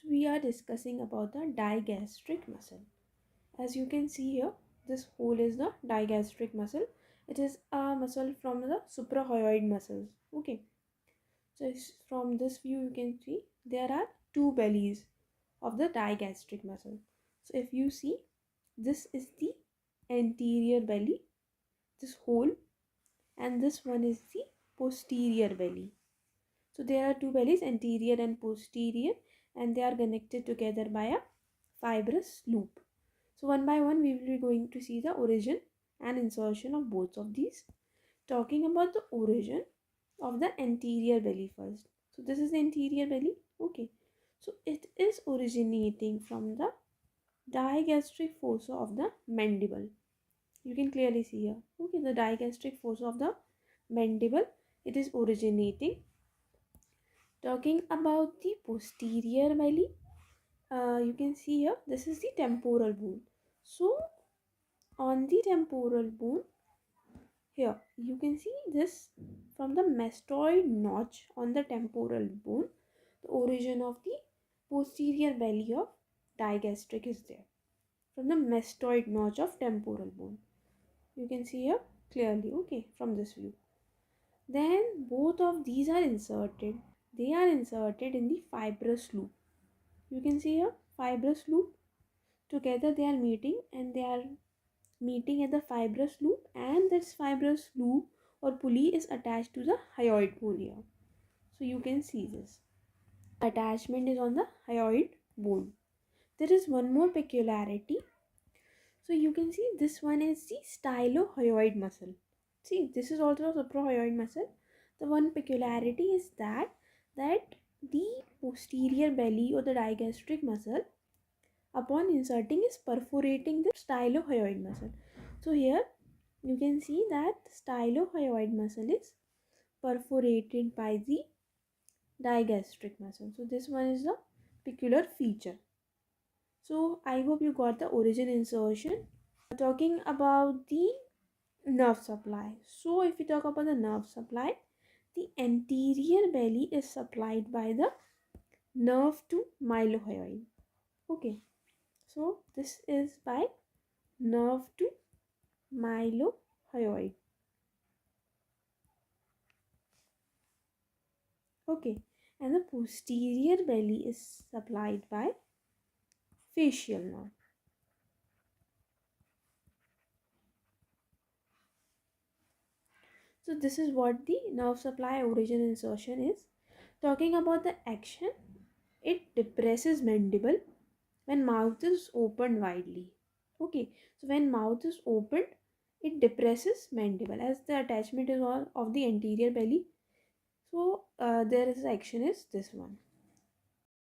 So we are discussing about the digastric muscle. As you can see here, this hole is the digastric muscle. It is a muscle from the suprahyoid muscles. Okay. So from this view you can see there are two bellies of the digastric muscle. So if you see, this is the anterior belly, this hole, and this one is the posterior belly. So there are two bellies, anterior and posterior, and they are connected together by a fibrous loop. So one by one we will be going to see the origin and insertion of both of these. Talking about the origin of the anterior belly first. So this is the anterior belly. Okay. So it is originating from the digastric fossa of the mandible. You can clearly see here. Okay, the digastric fossa of the mandible. It is originating. Talking about the posterior belly, you can see here, this is the temporal bone. So on the temporal bone, here you can see this from the mastoid notch on the temporal bone, the origin of the posterior belly of digastric is there. From the mastoid notch of temporal bone. You can see here clearly, okay, from this view. Then both of these are inserted. They are inserted in the fibrous loop. You can see here fibrous loop. Together they are meeting, and they are meeting at the fibrous loop, and this fibrous loop or pulley is attached to the hyoid bone here. So you can see this. Attachment is on the hyoid bone. There is one more peculiarity. So you can see this one is the stylohyoid muscle. See, this is also a suprahyoid muscle. The one peculiarity is that the posterior belly or the digastric muscle, upon inserting, is perforating the stylohyoid muscle. So here you can see that stylohyoid muscle is perforated by the digastric muscle. So this one is the peculiar feature. So I hope you got the origin, insertion. Talking about the nerve supply. So if we talk about the nerve supply, the anterior belly is supplied by the nerve to mylohyoid. Okay, so this is by nerve to mylohyoid. Okay, and the posterior belly is supplied by facial nerve. So this is what the nerve supply, origin, insertion is. Talking about the action, it depresses mandible when mouth is opened widely. Okay, so when mouth is opened, it depresses mandible as the attachment is all of the anterior belly. So there is action is this one.